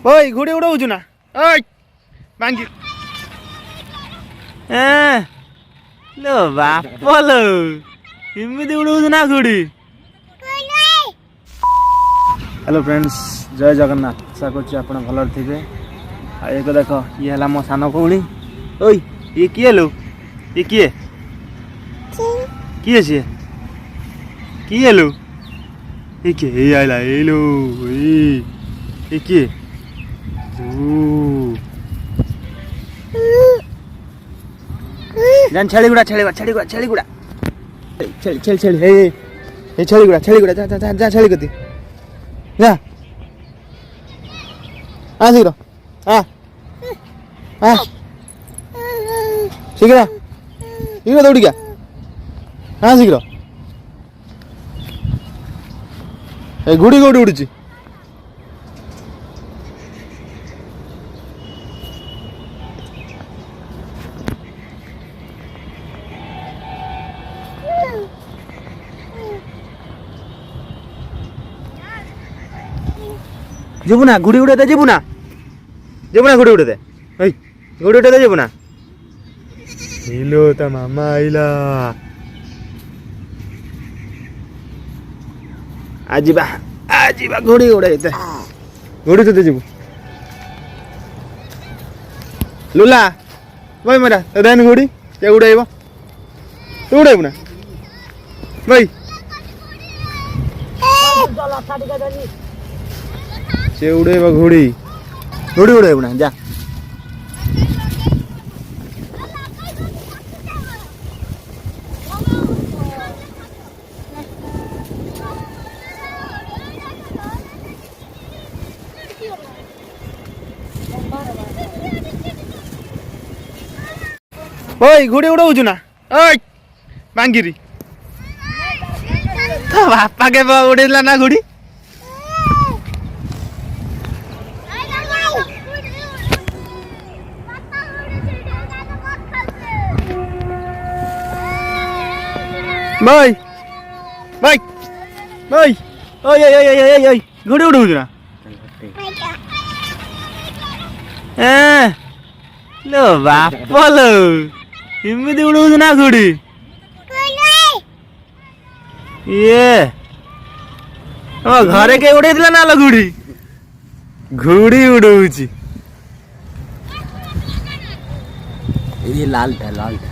ओय घोड़ी उड़ाऊछु ना ओय बांगी लो बाप लो इमिदी उड़ाऊछु ना घोड़ी। हेलो फ्रेंड्स जय जगन्नाथ आशा कर भल थे। एक देख ये है मो सान भौणी। ओय ये किए लो ये किए किए सी किए लो ये किए ये आइला ये लो ये किए जान छेलीगुड़ा छेलीगुड़ा छेलीगुड़ा छेलीगुड़ा छेली छेली छेली हे छेलीगुड़ा छेलीगुड़ा जा जा जा छेली कति जा आ शीघ्र आ शीघ्र शीघ्र दौड़ी क्या हाँ शीघ्र ए गुड़ी गुड़ी उड़ी जीवु ना गुड़ी उड़े जीवु ना गुड़ी उड़े गुड़ी उड़े जीवु ना हेलो तो मामा आइला आजीबा घोड़ी उड़े घोड़ी तो जीवु लुला भाई मेरा देन घोड़ी क्या उड़ाइब तू उड़ाइबु ना भाई से उड़ेब घोड़ी घोड़ी उड़ेब ना जा ओय घोड़ी उड़ाऊछु ना ओय बांगिरी तो बापा के उड़ेला ना घोड़ी भाई भाई भाई ओय ओय ओय ओय ओय घोड़ी उड़ाऊछु ना लो बाप लो इमिदी उड़ाऊछु ना घोड़ी ये घरे के उड़े ना लो घोड़ी घोड़ी उड़ाऊछि ये लाल था लाल था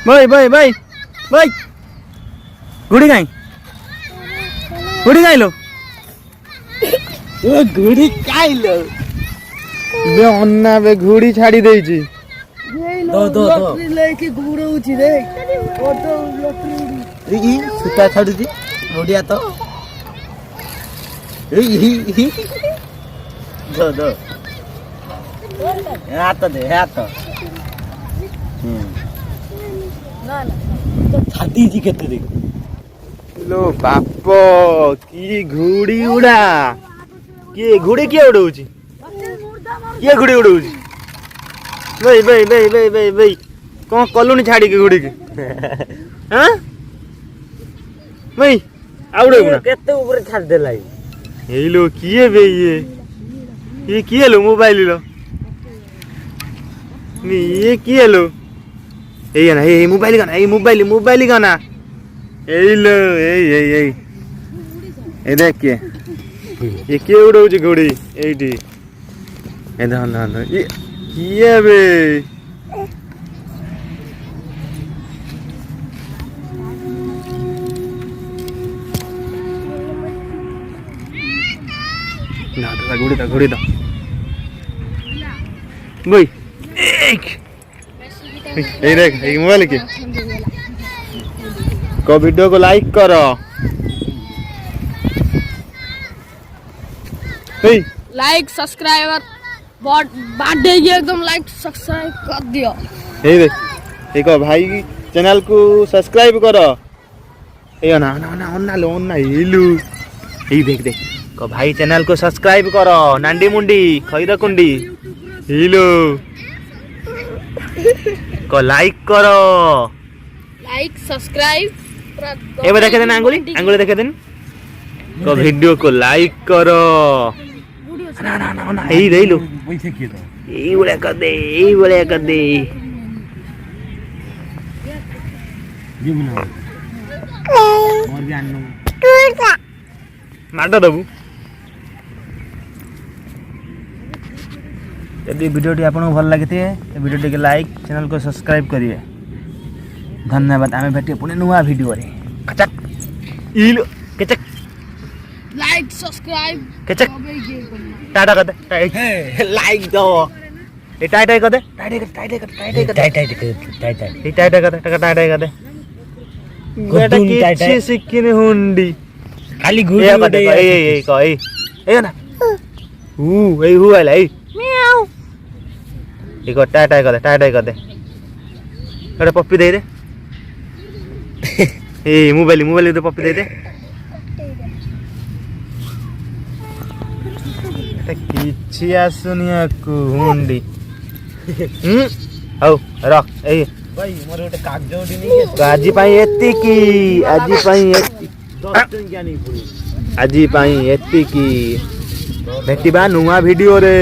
भाई भाई भाई भाई घोड़ी काई लो ओ घोड़ी काई लो बे अन्ना बे घोड़ी छाड़ी देई छी दो दो दो लेके घुरौछि रे ऑटो लटरी ई सुता छाडु जी बढ़िया तो ई दो दो हाथ दे हाथ ना तो छाती जी केते देख लो बाप की घोड़ी उड़ा किए घोड़ी किए उड़ाऊछि किए घोड़ी उड़ाऊछि भाई भाई भाई भाई भाई भाई कौन कलुनी छाड़ी के घोड़ी के हां भाई आउड़े गुना केते ऊपर छाड़ देलाई ए लो किए बे ये किए लो मोबाइल लो नी ये किए लो ए ना ए मोबाइल गाना ए लो ए देख के ये के उड़ाऊछि घोड़ी एठी ए धन धन ये किए बे ना तो घोड़ी दा भाई ए देख ए मोबाइल के को वीडियो को लाइक करो लाइक सब्सक्राइबर बर्थडे एकदम लाइक सब्सक्राइब कर दियो ए देख एक भाई चैनल को सब्सक्राइब करो ए ना ना ना ओन्ना लो ओन्ना हिलू ए देख देख को भाई चैनल को सब्सक्राइब करो नांडी मुंडी खैरा कुंडी हिलो को लाइक करो लाइक सब्सक्राइब ए बार देखे देन आंगुली देखे देन को वीडियो को लाइक करो ना ना ना ना यही लो पैसे किए तो यही बोले कर दे ये बना और भी आनो मार दबू यदि वीडियोटी आपको भल लगी थे वीडियो के लाइक चैनल को सब्सक्राइब करिए धन्यवाद आमे भेटिए पुणे नुआ वीडियो रे कचक इलो कचक लाइक सब्सक्राइब कचक टाटा कर दे लाइक दो ए टाटा कर दे टाटा कर दे बेटा किछि सिक्किने हुंडी खाली ए घुड़ी कर दे ए ना हु आइला ए म्याऊ इको टाटा कर दे अरे पप्पी दे दे ए मोबाइल दे पप्पी दे दे किछि आसुनी आकु हुंडी हौ रख ए भाई मोर गोटे कागज ओडी नहीं आजी पाई एतिकी 10 टंकिया नहीं पड़ी आजी पाई एतिकी भेटिबा नुआ वीडियो रे